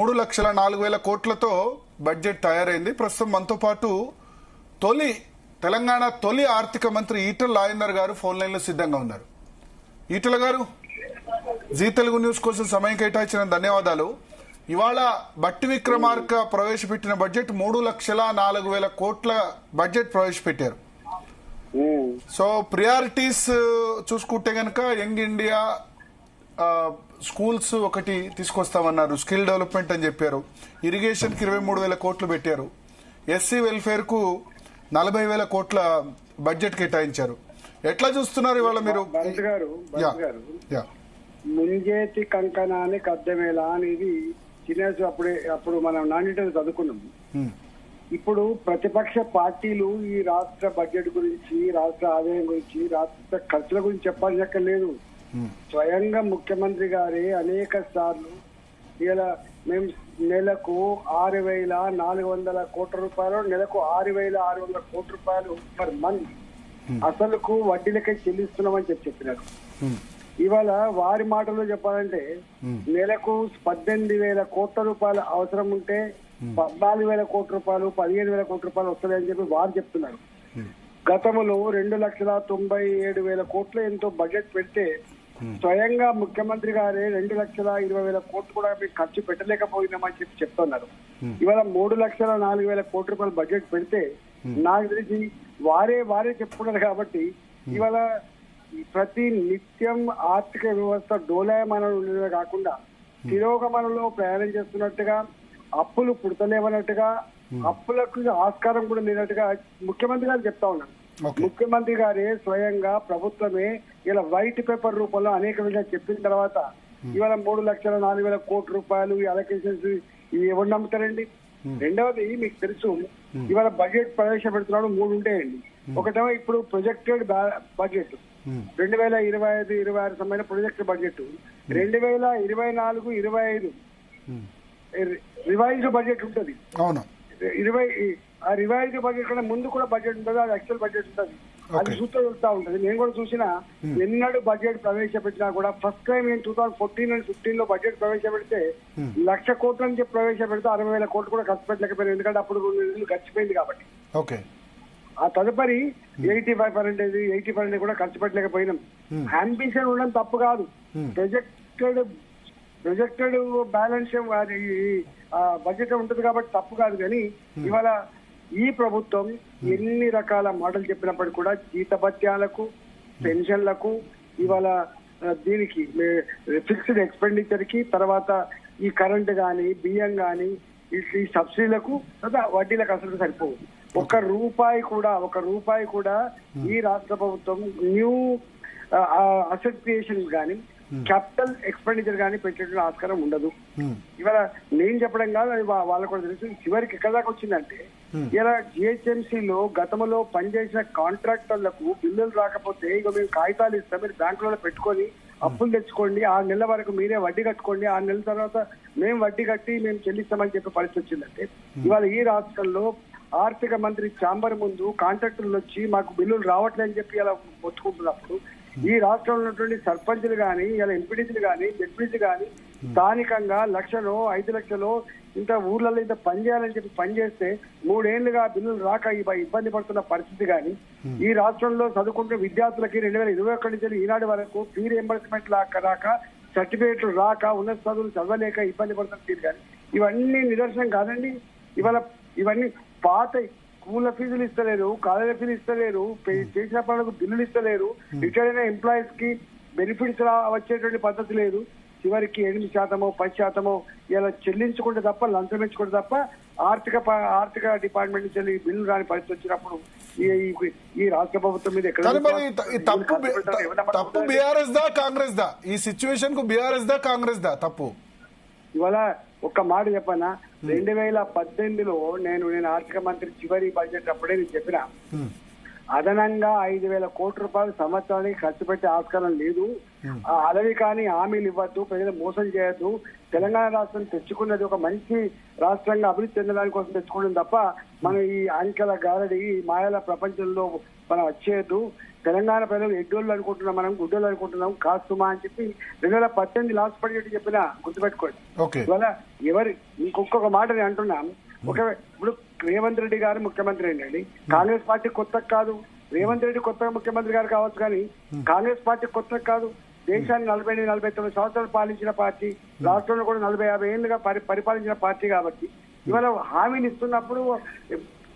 3,04,000 కోట్లతో బడ్జెట్ తయారైంది. ప్రస్తుతం మనతో పాటు తెలంగాణ తొలి ఆర్థిక మంత్రి ఈటల రాజేందర్ గారు ఫోన్ లైన్ లో సిద్ధంగా ఉన్నారు. ఈటల గారు, జీ తెలుగు న్యూస్ కోసం సమయం కేటాయించిన ధన్యవాదాలు. ఇవాళ బట్టి విక్రమార్క ప్రవేశపెట్టిన బడ్జెట్ 3,04,000 కోట్ల బడ్జెట్ ప్రవేశపెట్టారు. సో ప్రియారిటీస్ చూసుకుంటే గనక యంగ్ ఇండియా స్కూల్స్ ఒకటి తీసుకొస్తామన్నారు, స్కిల్ డెవలప్మెంట్ అని చెప్పారు, ఇరిగేషన్ కి 23,000 కోట్లు పెట్టారు, ఎస్సీ వెల్ఫేర్ కు 40,000 కోట్ల బడ్జెట్ కేటాయించారు. ఎట్లా చూస్తున్నారు ఇవాళ మీరు? ముంజేతి కంకణానికి అర్థమేలా అనేది చిన్న అప్పుడు మనం నాణ్యతను చదువుకున్నాం. ఇప్పుడు ప్రతిపక్ష పార్టీలు ఈ రాష్ట్ర బడ్జెట్ గురించి, రాష్ట్ర ఆదాయం గురించి, రాష్ట్ర ఖర్చుల గురించి చెప్పాల్సక్కర్లేదు. స్వయంగా ముఖ్యమంత్రి గారే అనేక సార్లు ఇలా మేము నెలకు 6,400 కోట్ల రూపాయలు, నెలకు 6,600 కోట్ల రూపాయలు పర్ మంత్ అసలుకు వడ్డీలకే చెల్లిస్తున్నామని చెప్పినారు. ఇవాళ వారి మాటల్లో చెప్పాలంటే నెలకు 18,000 కోట్ల రూపాయలు అవసరం ఉంటే 14,000 కోట్ల రూపాయలు, 15,000 కోట్ల రూపాయలు వస్తాయని చెప్పి వారు చెప్తున్నారు. గతంలో 2,97,000 కోట్లు ఎంతో బడ్జెట్ పెడితే స్వయంగా ముఖ్యమంత్రి గారే 2,20,000 కోట్లు కూడా మీకు ఖర్చు పెట్టలేకపోయినామని చెప్పి చెప్తున్నారు. ఇవాళ 3,04,000 కోట్ల రూపాయలు బడ్జెట్ పెడితే నాకు తెలిసి వారే చెప్పుకున్నారు. కాబట్టి ఇవాళ ప్రతి నిత్యం ఆర్థిక వ్యవస్థ డోలాయమానం ఉండేదే కాకుండా తిరోగమనంలో ప్రయాణం చేస్తున్నట్టుగా, అప్పులు పుడతలేమన్నట్టుగా, అప్పులకు ఆస్కారం కూడా లేనట్టుగా ముఖ్యమంత్రి గారు చెప్తా ఉన్నారు. ముఖ్యమంత్రి గారే స్వయంగా ప్రభుత్వమే ఇలా వైట్ పేపర్ రూపంలో అనేక విషయాలు చెప్పిన తర్వాత ఇవాళ 3,04,000 కోట్ల రూపాయలు ఈ అలొకేషన్స్ ఎవరు నమ్ముతారండి? రెండవది మీకు తెలుసు, ఇవాళ బడ్జెట్ ప్రవేశపెడుతున్నాడు 3 ఉంటాయండి. ఒకటేమో ఇప్పుడు ప్రొజెక్టెడ్ బడ్జెట్ 2025-26 సంబంధించిన ప్రొజెక్టెడ్ బడ్జెట్, 2024-25 రివైజ్డ్ బడ్జెట్ ఉంటుంది. ఆ రివైజ్డ్ బడ్జెట్ కన్నా ముందు కూడా బడ్జెట్ ఉంటుంది, అది యాక్చువల్ బడ్జెట్ ఉంటుంది. అది చూస్తూ వెళ్తా ఉంటుంది. నేను కూడా చూసిన ఎన్నడూ బడ్జెట్ ప్రవేశపెట్టినా కూడా ఫస్ట్ టైం నేను 2014 and 2015 లో బడ్జెట్ ప్రవేశపెడితే 1,00,000 కోట్ల నుంచి ప్రవేశపెడితే 60,000 కోట్లు కూడా ఖర్చు పెట్టలేకపోయారు. ఎందుకంటే అప్పుడు 2 నెలలు గడిచిపోయింది కాబట్టి. ఆ తదుపరి 85% కూడా ఖర్చు పెట్టలేకపోయినాం. అంబిషన్ ఉండడం తప్పు కాదు. ప్రొజెక్టెడ్ బ్యాలెన్స్ బడ్జెట్ ఉంటుంది కాబట్టి తప్పు కాదు. కానీ ఇవాళ ఈ ప్రభుత్వం ఎన్ని రకాల మాటలు చెప్పినప్పటికీ కూడా జీతభత్యాలకు, పెన్షన్లకు, ఇవాళ దీనికి ఫిక్స్డ్ ఎక్స్పెండిచర్ కి, తర్వాత ఈ కరెంట్ గాని, బియ్యం గాని, ఈ సబ్సిడీలకు వడ్డీలకు అసలు సరిపోవు. ఒక రూపాయి కూడా ఈ రాష్ట్ర ప్రభుత్వం న్యూ అసెట్ క్రియేషన్ గాని, క్యాపిటల్ ఎక్స్పెండిచర్ గానీ పెట్టేటువంటి ఆస్కారం ఉండదు. ఇవాళ నేను చెప్పడం కాదు, అది వాళ్ళకు కూడా తెలుసు. చివరికి ఎక్కడ దాకా వచ్చిందంటే ఇలా జిహెచ్ఎంసీలో గతంలో పనిచేసిన కాంట్రాక్టర్లకు బిల్లులు రాకపోతే ఇక మేము కాగితాలు ఇస్తాం, మీరు బ్యాంకులలో పెట్టుకొని అప్పులు తెచ్చుకోండి, 6 నెలల వరకు మీరే వడ్డీ కట్టుకోండి, 6 నెలల తర్వాత మేము వడ్డీ కట్టి మేము చెల్లిస్తామని చెప్పే పరిస్థితి వచ్చిందంటే ఇవాళ ఈ రాష్ట్రంలో ఆర్థిక మంత్రి ఛాంబర్ ముందు కాంట్రాక్టర్లు వచ్చి మాకు బిల్లులు రావట్లేదని చెప్పి ఇలా మొత్తుకుంటున్నప్పుడు ఈ రాష్ట్రంలో ఉన్నటువంటి సర్పంచ్లు గాని, ఇలా ఎంపీడీసీలు గాని, జడ్పీసీలు గాని స్థానికంగా 1,00,000 5 లక్షలు ఇంత ఊర్లలో ఇంత పని చేయాలని చెప్పి పనిచేస్తే 3 ఏళ్లుగా బిల్లులు రాక ఇబ్బంది పడుతున్న పరిస్థితి గాని, ఈ రాష్ట్రంలో చదువుకుంటున్న విద్యార్థులకి 2021 నుంచి ఈనాడు వరకు ఫీ రియంబర్స్మెంట్ రాక, సర్టిఫికేట్లు రాక, ఉన్నత చదువులు చదవలేక ఇబ్బంది పడుతున్న తీరు కానీ ఇవన్నీ నిదర్శనం కాదండి. ఇవన్నీ పాత స్కూళ్ళ ఫీజులు ఇస్తలేరు, కాలేజీ ఫీజులు ఇస్తలేరు, చేసిన పనులకు బిల్లులు ఇస్తలేరు, రిటైర్డ్ అయిన ఎంప్లాయీస్ కి బెనిఫిట్స్ వచ్చేటువంటి పద్ధతి లేదు. చివరికి 8%, 10% ఇలా చెల్లించుకుంటే తప్ప, లంచం ఇచ్చుకుంటే తప్ప ఆర్థిక డిపార్ట్మెంట్ నుంచి బిల్లు రాని పరిస్థితి వచ్చినప్పుడు ఈ రాష్ట్ర ప్రభుత్వం మీద తప్పు బీఆర్ఎస్ దా కాంగ్రెస్ దా? ఈ సిచ్యువేషన్ కు బీఆర్ఎస్ దా కాంగ్రెస్ దా తప్పు? ఇవాళ ఒక్క మాట చెప్పనా, 2018లో నేను ఆర్థిక మంత్రి చివరి బడ్జెట్ అప్పుడే నేను చెప్పిన అదనంగా 5,000 కోట్ల రూపాయలు సంవత్సరానికి ఖర్చు పెట్టే ఆస్కారం లేదు. అలవి కానీ హామీలు ఇవ్వద్దు, ప్రజలు మోసం చేయొద్దు. తెలంగాణ రాష్ట్రం తెచ్చుకున్నది ఒక మంచి రాష్ట్రంగా అభివృద్ధి చెందడానికి కోసం తెచ్చుకోవడం తప్ప మనం ఈ అంకెల గారడి, మాయాల ప్రపంచంలో మనం వచ్చేయద్దు. తెలంగాణ ప్రజలు ఎడ్డోళ్ళు అనుకుంటున్నాం, మనం గుడ్డోళ్ళు అనుకుంటున్నాం, కాస్తుమా అని చెప్పి 2018 లాస్ట్ బడ్జెట్ చెప్పిన గుర్తుపెట్టుకోండి. ఓకే. ఇవాళ ఎవరి ఇంకొక మాట నేను అంటున్నాం, ఇప్పుడు రేవంత్ రెడ్డి గారు ముఖ్యమంత్రి ఏంటండి, కాంగ్రెస్ పార్టీ కొత్త కాదు. రేవంత్ రెడ్డి కొత్తగా ముఖ్యమంత్రి గారు కావచ్చు, కానీ కాంగ్రెస్ పార్టీ కొత్త కాదు. దేశాన్ని 48-49 సంవత్సరాలు పాలించిన పార్టీ, రాష్ట్రంలో కూడా 40-50 ఏళ్లుగా పరిపాలించిన పార్టీ కాబట్టి ఇవాళ హామీని ఇస్తున్నప్పుడు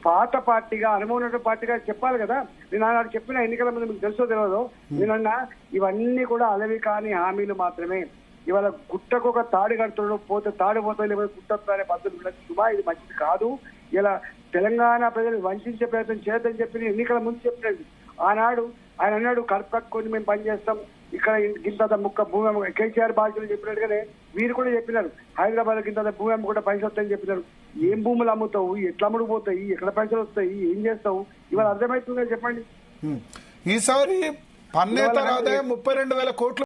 పాత పార్టీగా, అనుభవం ఉన్న పార్టీగా చెప్పాలి కదా. నేను ఆనాడు చెప్పిన ఎన్నికల ముందు మీకు తెలుసో తెలియదు, నేనన్నా ఇవన్నీ కూడా అలవి కాని హామీలు మాత్రమే. ఇవాళ గుట్టకు ఒక తాడు కడుతున్నాడు, పోతే తాడు పోతే లేకపోతే గుట్టనే పద్ధతులు శుభా, ఇది మంచిది కాదు. ఇలా తెలంగాణ ప్రజలు వంచే ప్రయత్నం చేయొద్దని చెప్పి ఎన్నికల ముందు చెప్పినది. ఆనాడు ఆయన అన్నాడు, కడుపు కట్టుకొని మేము పనిచేస్తాం, ఇక్కడ గింత ముక్క భూమి కేసీఆర్ బాధ్యులు చెప్పినట్టుగానే వీరు కూడా చెప్పినారు, హైదరాబాద్ గింత భూమి అమ్మ కూడా పైసలు వస్తాయని చెప్పినారు. ఏం భూములు అమ్ముతావు, ఎట్లా అమ్ముడుపోతాయి, ఎక్కడ పైసలు వస్తాయి, ఏం చేస్తావు, ఇవాళ అర్థమవుతుందని చెప్పండి. ఈసారి పన్నేతర ఆదాయం 32,000 కోట్లు